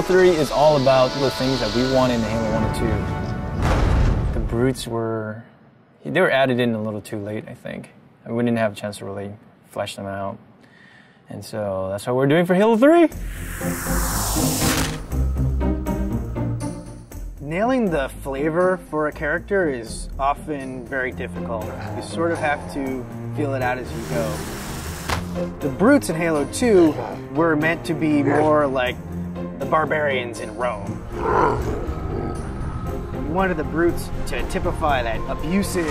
Halo 3 is all about the things that we wanted in Halo 1 and 2. The brutes they were added in a little too late, I think. And we didn't have a chance to really flesh them out. And so that's what we're doing for Halo 3. Nailing the flavor for a character is often very difficult. You sort of have to feel it out as you go. The brutes in Halo 2 were meant to be more like the barbarians in Rome. We wanted the brutes to typify that abusive,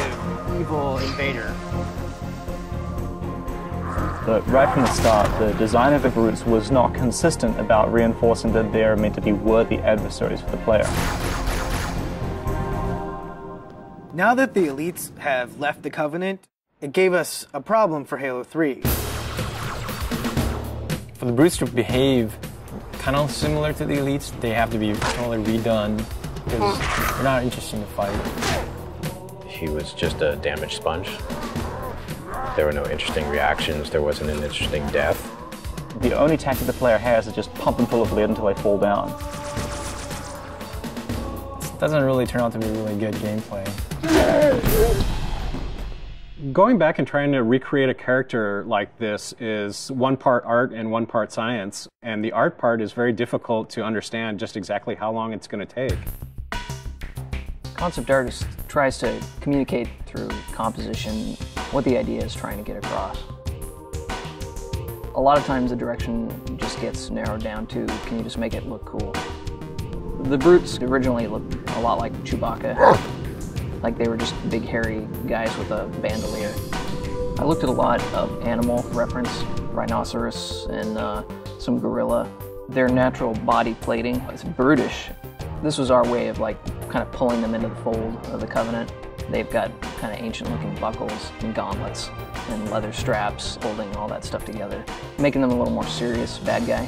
evil invader. But right from the start, the design of the brutes was not consistent about reinforcing that they are meant to be worthy adversaries for the player. Now that the elites have left the Covenant, it gave us a problem for Halo 3. For the brutes to behave kind of similar to the elites, they have to be totally redone because they're not interesting to fight. He was just a damage sponge. There were no interesting reactions, there wasn't an interesting death. The only tactic the player has is just pump them full of lead until they fall down. It doesn't really turn out to be really good gameplay. Going back and trying to recreate a character like this is one part art and one part science, and the art part is very difficult to understand just exactly how long it's going to take. Concept artist tries to communicate through composition what the idea is trying to get across. A lot of times the direction just gets narrowed down to, can you just make it look cool? The brutes originally looked a lot like Chewbacca. Like they were just big hairy guys with a bandolier. I looked at a lot of animal reference, rhinoceros and some gorilla. Their natural body plating is brutish. This was our way of kind of pulling them into the fold of the Covenant. They've got kind of ancient looking buckles and gauntlets and leather straps holding all that stuff together, making them a little more serious bad guy,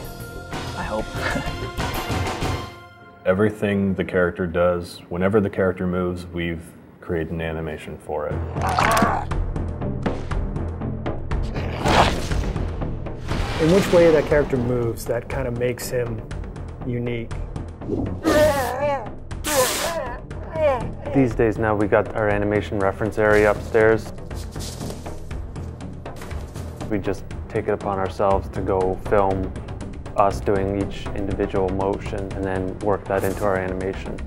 I hope. Everything the character does, whenever the character moves, we've created an animation for it. In which way that character moves, that kind of makes him unique. These days now we got our animation reference area upstairs. We just take it upon ourselves to go film us doing each individual motion and then work that into our animation.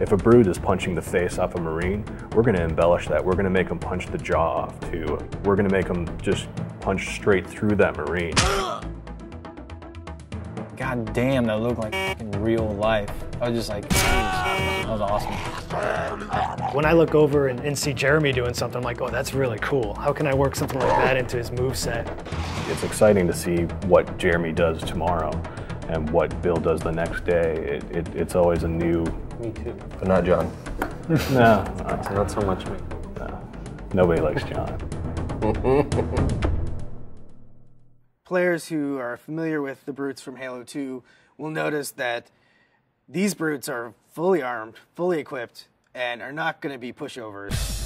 If a brute is punching the face off a Marine, we're going to embellish that. We're going to make him punch the jaw off too. We're going to make him just punch straight through that Marine. God damn, that looked like in real life. I was just like, that was awesome. When I look over and see Jeremy doing something, I'm like, oh, that's really cool. How can I work something like that into his moveset? It's exciting to see what Jeremy does tomorrow and what Bill does the next day. It's always a new... Me too. But not John. No. Not so much me. No. Nobody likes John. Players who are familiar with the brutes from Halo 2 will notice that these brutes are fully armed, fully equipped, and are not going to be pushovers.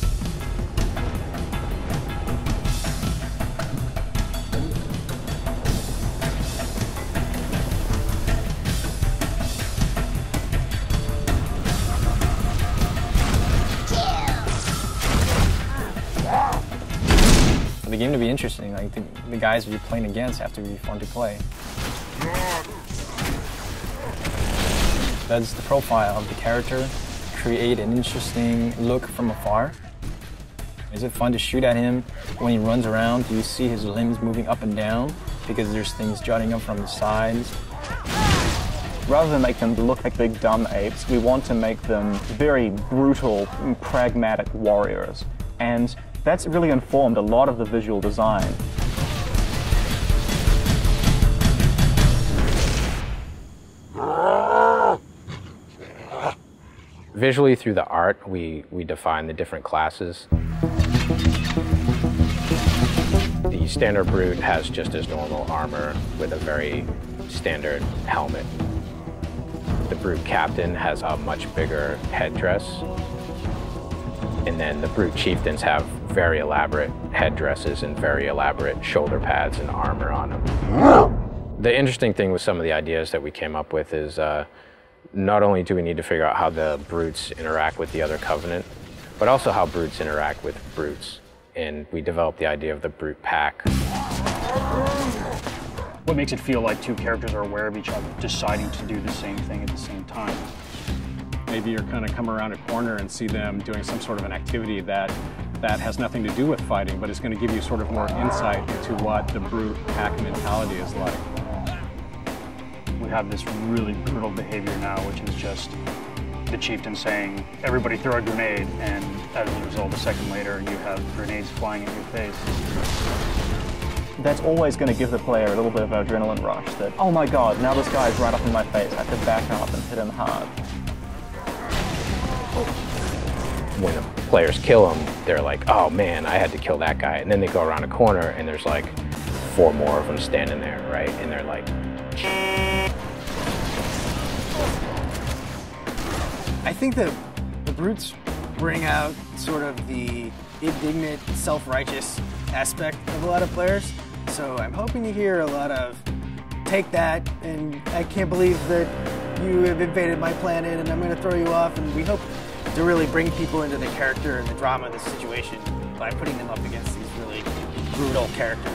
For the game to be interesting, like the guys that you're playing against have to be fun to play. That's the profile of the character. Create an interesting look from afar. Is it fun to shoot at him when he runs around? Do you see his limbs moving up and down because there's things jutting up from the sides? Rather than make them look like big dumb apes, we want to make them very brutal, pragmatic warriors. And that's really informed a lot of the visual design. Visually, through the art, we define the different classes. The standard brute has just his normal armor with a very standard helmet. The brute captain has a much bigger headdress. And then the brute chieftains have very elaborate headdresses and very elaborate shoulder pads and armor on them. The interesting thing with some of the ideas that we came up with is not only do we need to figure out how the brutes interact with the other Covenant, but also how brutes interact with brutes. And we developed the idea of the brute pack. What makes it feel like two characters are aware of each other, deciding to do the same thing at the same time? Maybe you're kind of come around a corner and see them doing some sort of an activity that has nothing to do with fighting, but is going to give you sort of more insight into what the brute pack mentality is like. We have this really brutal behavior now, which is just the chieftain saying, everybody throw a grenade, and as a result, a second later, you have grenades flying in your face. That's always going to give the player a little bit of an adrenaline rush that, oh my god, now this guy's right up in my face, I have to back up and hit him hard. When the players kill him, they're like, oh man, I had to kill that guy. And then they go around a corner and there's like 4 more of them standing there, right? And they're like... I think that the brutes bring out sort of the indignant, self-righteous aspect of a lot of players. So I'm hoping to hear a lot of, take that, and I can't believe that you have invaded my planet and I'm going to throw you off. And we hope to really bring people into the character and the drama of the situation by putting them up against these really brutal characters.